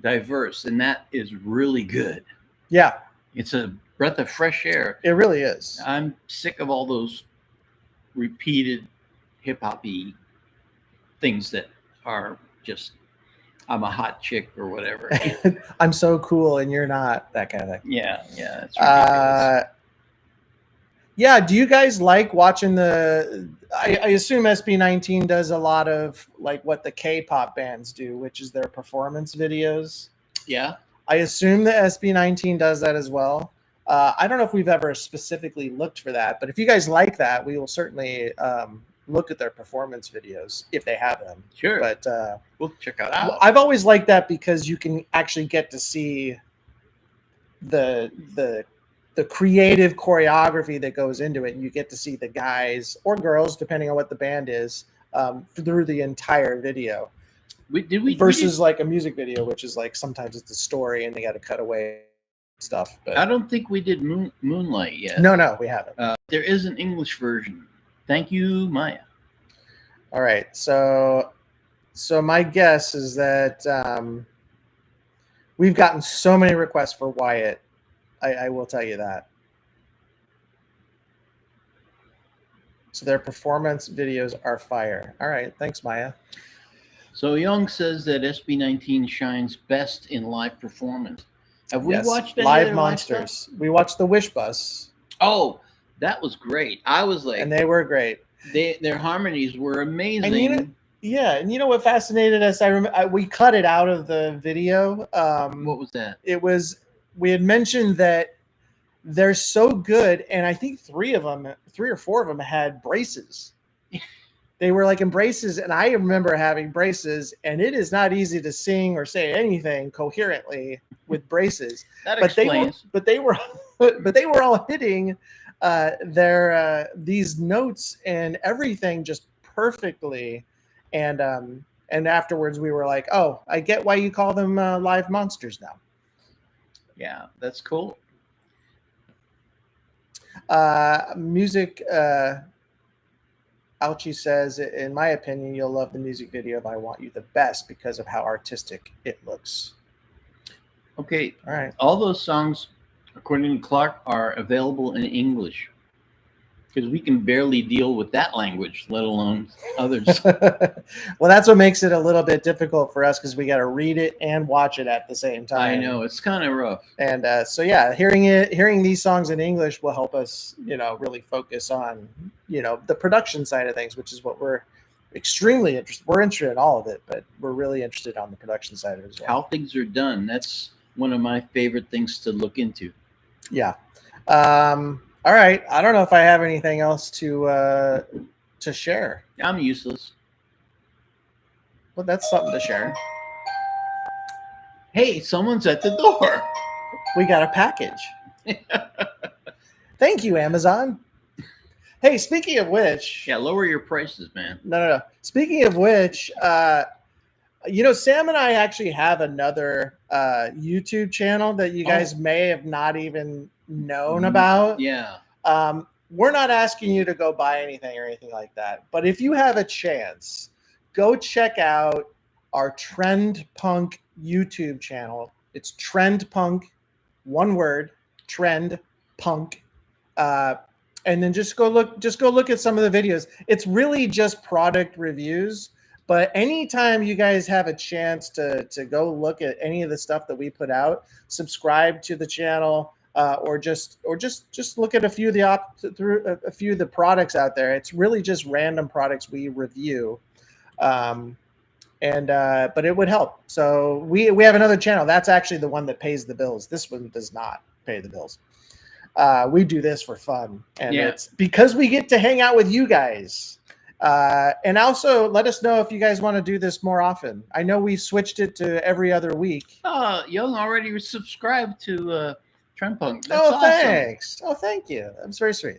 diverse, and that is really good. Yeah, It's a breath of fresh air. it really is. I'm sick of all those repeated hip hoppy things that are just I'm a hot chick or whatever. I'm so cool and you're not, that kind of thing. Yeah, it's ridiculous. Yeah, do you guys like watching the? I assume SB19 does a lot of like what the K-pop bands do, which is their performance videos. Yeah. I assume that SB19 does that as well. I don't know if we've ever specifically looked for that, but if you guys like that, we will certainly look at their performance videos if they have them. Sure. But we'll check it out. I've always liked that because you can actually get to see the creative choreography that goes into it, and you get to see the guys or girls, depending on what the band is, through the entire video. Versus like a music video, which is like sometimes it's a story and they got to cut away stuff. But I don't think we did Moonlight yet. No, we haven't. There is an English version. Thank you, Maya. All right, so my guess is that we've gotten so many requests for Wyatt. I will tell you that. So their performance videos are fire. All right, thanks, Maya. So Young says that SB19 shines best in live performance. Have we watched any Live Monsters? We watched the Wish Bus. Oh, that was great. I was like, and they were great. Their harmonies were amazing. And you know what fascinated us? We cut it out of the video. What was that? We had mentioned that they're so good, and I think 3 or 4 of them had braces. They were like in braces, and I remember having braces, and it is not easy to sing or say anything coherently with braces. That explains. But they were all hitting these notes and everything just perfectly. And afterwards we were like, oh, I get why you call them live monsters now. Yeah, that's cool. Music. Alchi says, in my opinion, you'll love the music video of I Want You the best because of how artistic it looks. Okay. All right. All those songs, according to Clark, are available in English because we can barely deal with that language, let alone others. Well, that's what makes it a little bit difficult for us because we got to read it and watch it at the same time. I know, it's kind of rough. And so yeah, hearing these songs in English will help us, really focus on, the production side of things, which is what we're extremely interested. We're interested in all of it, but we're really interested on the production side of it as well. How things are done. That's one of my favorite things to look into. Yeah. All right. I don't know if I have anything else to share. I'm useless. Well, that's something to share. Hey, someone's at the door. We got a package. Thank you, Amazon. Hey, speaking of which... Yeah, lower your prices, man. No. Speaking of which, Sam and I actually have another YouTube channel that you guys may have not even known about. Yeah. We're not asking you to go buy anything or anything like that. But if you have a chance, go check out our Trend Punk YouTube channel. It's Trend Punk, one word, Trend Punk. And then just go look at some of the videos. It's really just product reviews. But anytime you guys have a chance to go look at any of the stuff that we put out, subscribe to the channel, or just look at a few of the products out there. It's really just random products we review, but it would help. So we have another channel. That's actually the one that pays the bills. This one does not pay the bills. We do this for fun, and it's because we get to hang out with you guys. And also let us know if you guys want to do this more often. I know we switched it to every other week. Young already subscribed to Trend Punk. That's awesome. Thanks. Oh, thank you. That's very sweet.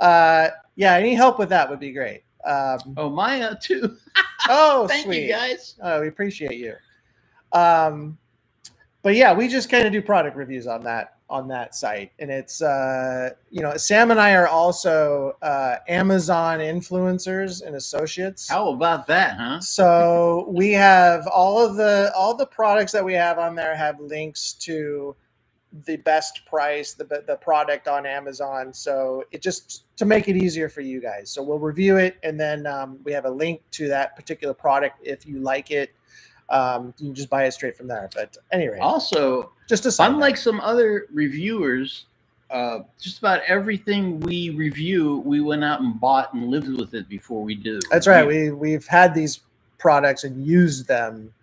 Any help with that would be great. Maya too. Oh, thank sweet. you guys. Oh, we appreciate you. But yeah, we just kind of do product reviews on that. on that site, and it's Sam and I are also Amazon influencers and associates. How about that, huh? So we have all the products that we have on there have links to the best price, the product on Amazon. So it just to make it easier for you guys. So we'll review it, and then we have a link to that particular product if you like it. You can just buy it straight from there. But anyway, Also, just a unlike some other reviewers, just about everything we review, we went out and bought and lived with it before we do. That's right. We've had these products and used them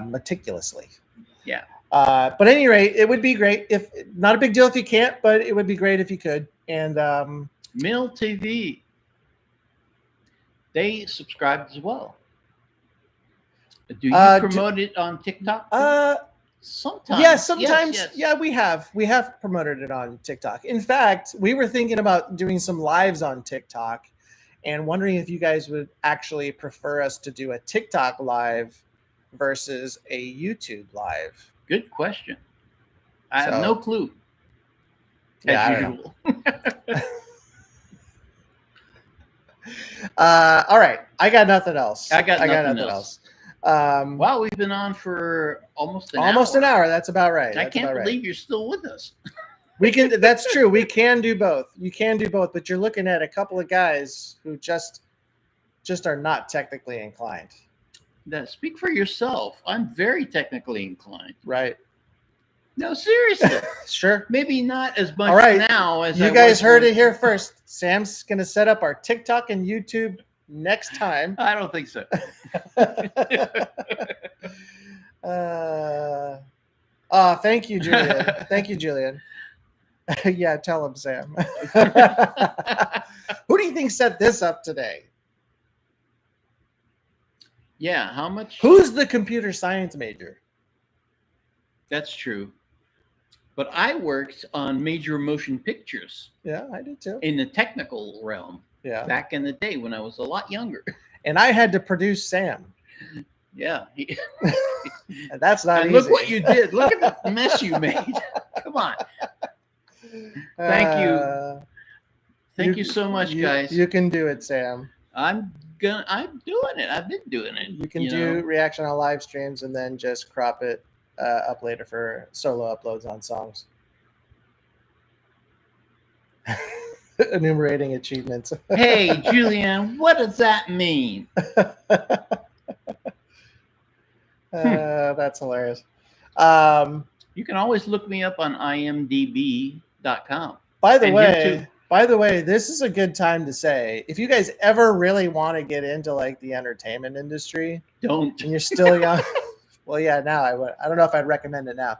meticulously. Yeah. But at any rate, it would be great if not a big deal if you can't, but it would be great if you could. And Mill TV, they subscribe as well. Do you promote it on TikTok? Sometimes. Yeah, sometimes. Yes. Yeah, we have promoted it on TikTok. In fact, we were thinking about doing some lives on TikTok and wondering if you guys would actually prefer us to do a TikTok live versus a YouTube live. Good question. I have no clue. As usual. All right. I got nothing else. I got nothing else. Wow, we've been on for almost an hour. That's about right. I can't believe you're still with us. We can. That's true. We can do both. You can do both, but you're looking at a couple of guys who just are not technically inclined. Now, speak for yourself. I'm very technically inclined. Right. No, seriously. Sure. Maybe not as much now as you guys heard it here first. Sam's going to set up our TikTok and YouTube next time. I don't think so. Thank you, Julian. Thank you, Julian. Yeah, tell him, Sam. Who do you think set this up today? Yeah, how much? Who's the computer science major? That's true. But I worked on major motion pictures. Yeah, I did too. In the technical realm. Yeah. Back in the day when I was a lot younger. And I had to produce Sam. Yeah. And that's not easy. Look what you did. Look at the mess you made. Come on. Thank you. Thank you so much, guys. You can do it, Sam. I'm doing it. I've been doing it. You can do reaction on live streams and then just crop it up later for solo uploads on songs. Enumerating achievements. Hey, Julianne, what does that mean? That's hilarious. You can always look me up on imdb.com. By the way, this is a good time to say, if you guys ever really want to get into like the entertainment industry, don't. And you're still young. Well, yeah, now I would. I don't know if I'd recommend it now,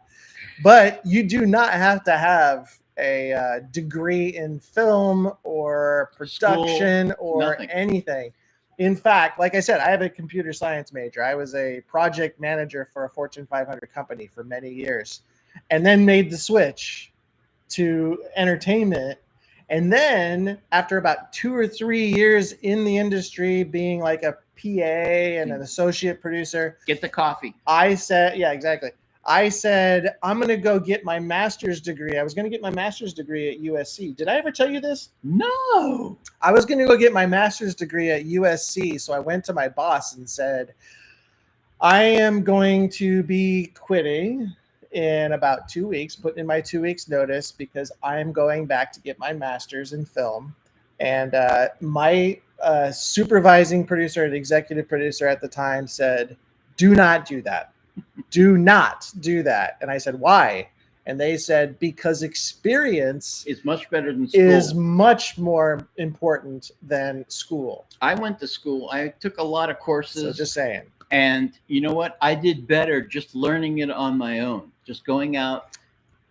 but you do not have to have a degree in film or production or anything. In fact, like I said, I have a computer science major. I was a project manager for a Fortune 500 company for many years, and then made the switch to entertainment. And then after about 2 or 3 years in the industry, being like a PA and an associate producer, get the coffee. I said, yeah, exactly. I said, I'm going to go get my master's degree. I was going to get my master's degree at USC. Did I ever tell you this? No. I was going to go get my master's degree at USC. So I went to my boss and said, I am going to be quitting in about 2 weeks, putting in my 2 weeks notice because I'm going back to get my master's in film. And my supervising producer and executive producer at the time said, do not do that. Do not do that. And I said, why? And they said, because experience is much better than school. Is much more important than school. I went to school. I took a lot of courses. So just saying. And you know what? I did better just learning it on my own. Just going out,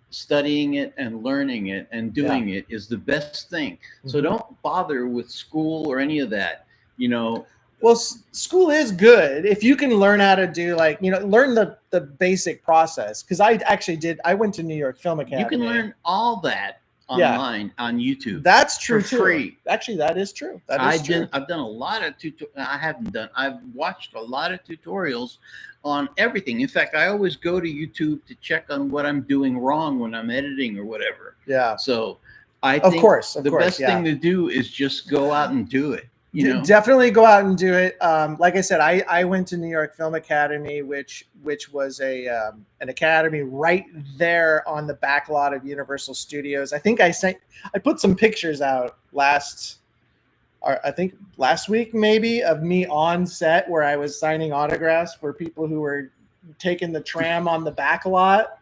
studying it and learning it and doing it is the best thing. Mm-hmm. So don't bother with school or any of that, Well, school is good if you can learn how to do learn the basic process. Because I went to New York Film Academy. You can learn all that online on YouTube. That's true for too. free. Actually, that is true. That is true. I've done a lot of I've watched a lot of tutorials on everything. In fact, I always go to YouTube to check on what I'm doing wrong when I'm editing or whatever. Yeah. So I think the best thing to do is just go out and do it. You know? Definitely go out and do it. Like I said, I went to New York Film Academy, which was an academy right there on the back lot of Universal Studios. I think I put some pictures out last week maybe of me on set where I was signing autographs for people who were taking the tram on the back lot.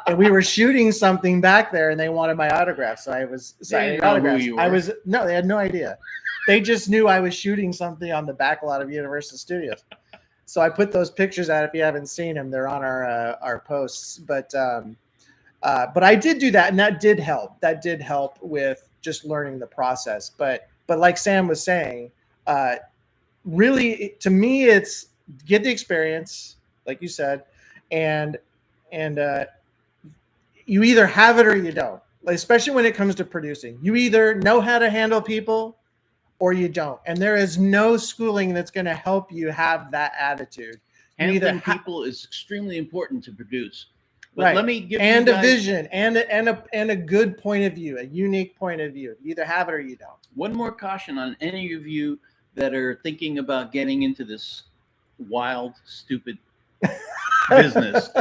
And we were shooting something back there and they wanted my autograph. So I was signing autographs. No, they had no idea. They just knew I was shooting something on the back lot of Universal Studios. So I put those pictures out. If you haven't seen them, they're on our posts. But I did do that, and that did help. That did help with just learning the process. But like Sam was saying, really, to me, it's get the experience, like you said, and you either have it or you don't. Like, especially when it comes to producing, you either know how to handle people or you don't. And there is no schooling that's going to help you have that attitude. Handling people is extremely important to produce. But right. Let me give and you a vision and a good point of view, a unique point of view. You either have it or you don't. One more caution on any of you that are thinking about getting into this wild, stupid business.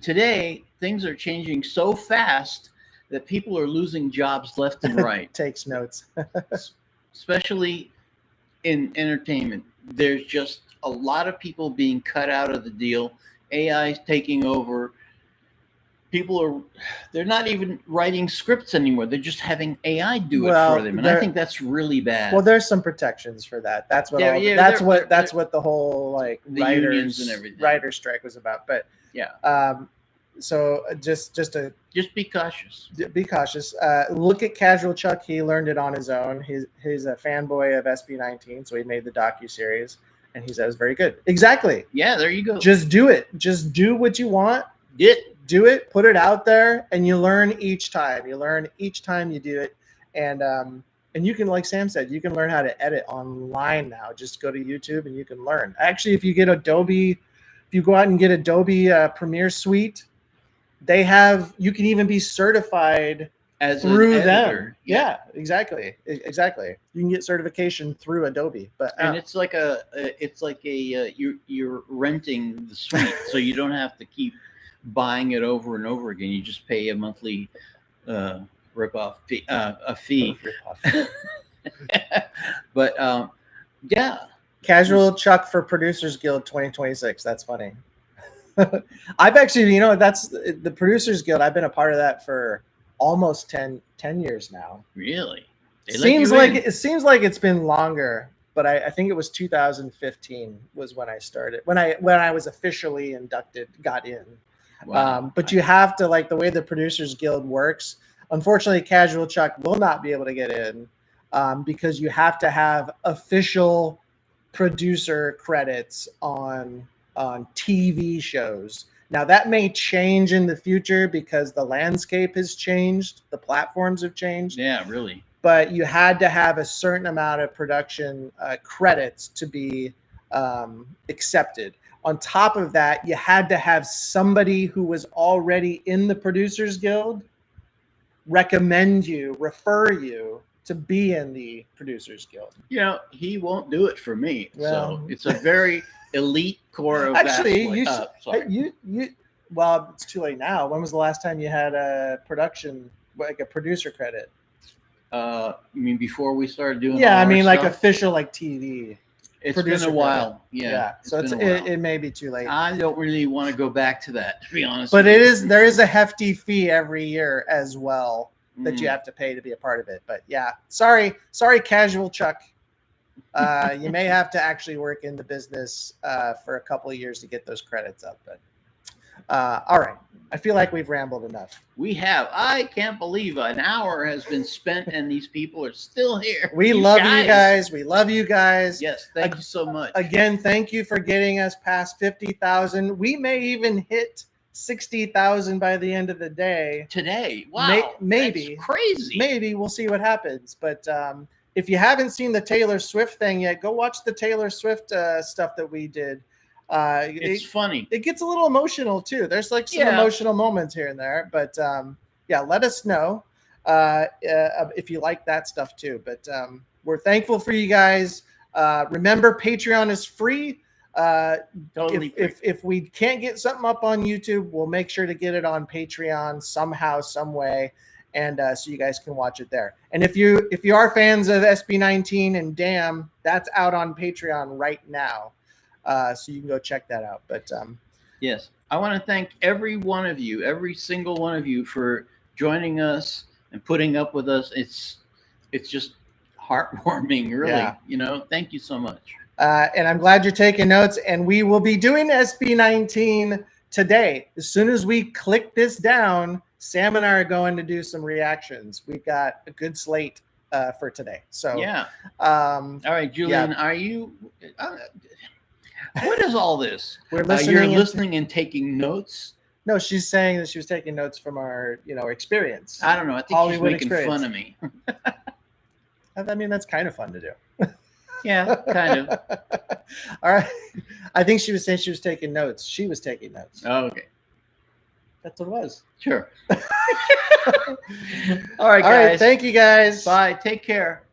Today, things are changing so fast that people are losing jobs left and right. Takes notes. Especially in entertainment. There's just a lot of people being cut out of the deal. AI is taking over. They're not even writing scripts anymore. They're just having AI do it for them. And I think that's really bad. Well, there's some protections for that. That's what that's what the whole like the writers unions and everything. Writer strike was about. But yeah. So just be cautious. Be cautious. Look at Casual Chuck. He learned it on his own. He's a fanboy of SB19, so he made the docuseries, and he says very good. Exactly. Yeah, there you go. Just do it. Just do what you want. Do it. Put it out there, and you learn each time. You learn each time you do it, and you can, like Sam said, you can learn how to edit online now. Just go to YouTube and you can learn. Actually, if you go out and get Adobe Premiere Suite, you can even be certified as through an editor. them. Yeah, exactly. You can get certification through Adobe, and it's like you're renting the suite, so you don't have to keep buying it over and over again. You just pay a monthly rip-off fee, a fee. But yeah. Casual Chuck for Producers Guild 2026. That's funny. I've actually, that's the Producers Guild. I've been a part of that for almost 10 years now. Really? It seems like it's been longer, but I think it was 2015 was when I started, when I was officially got in. Wow. But you have to, like, the way the Producers Guild works, unfortunately, Casual Chuck will not be able to get in because you have to have official producer credits on TV shows. Now, that may change in the future because the landscape has changed. The platforms have changed. Yeah, really. But you had to have a certain amount of production credits to be accepted. On top of that, you had to have somebody who was already in the Producers Guild refer you to be in the Producers Guild. He won't do it for me. Well, so it's a very elite core of actually, well, it's too late now. When was the last time you had a production, like a producer credit? You mean before we started doing? Yeah, I mean like official, like TV. It's been a while. Yeah. So it may be too late. I don't really want to go back to that, to be honest. But there is a hefty fee every year as well that you have to pay to be a part of it. But yeah, sorry, Casual Chuck. You may have to actually work in the business for a couple of years to get those credits up. But all right, I feel like we've rambled enough. We have. I can't believe an hour has been spent and these people are still here. We love you guys. We love you guys. Yes, thank you so much. Again, thank you for getting us past 50,000. We may even hit 60,000 by the end of the day. Today. Wow. Maybe. That's crazy. Maybe we'll see what happens. But if you haven't seen the Taylor Swift thing yet, go watch the Taylor Swift stuff that we did. It's funny. It gets a little emotional too. There's like some emotional moments here and there. But yeah, let us know if you like that stuff too. But we're thankful for you guys. Remember, Patreon is free. Totally free. If we can't get something up on YouTube, we'll make sure to get it on Patreon somehow, some way, and so you guys can watch it there. And if you are fans of SB19 and Damn, that's out on Patreon right now, so you can go check that out. But yes, I want to thank every one of you, every single one of you, for joining us and putting up with us. It's just heartwarming, really. Yeah. You know, thank you so much. And I'm glad you're taking notes. And we will be doing SB19 today. As soon as we click this down, Sam and I are going to do some reactions. We've got a good slate for today. So yeah. All right, Julian, are you? What is all this? We're listening. You're listening and taking notes. No, she's saying that she was taking notes from our, experience. I don't know. I think Hollywood she's making fun of me. I mean, that's kind of fun to do. Yeah, kind of. All right. I think she was saying she was taking notes. She was taking notes. Oh, okay. That's what it was. Sure. All right, guys. All right. Thank you, guys. Bye. Take care.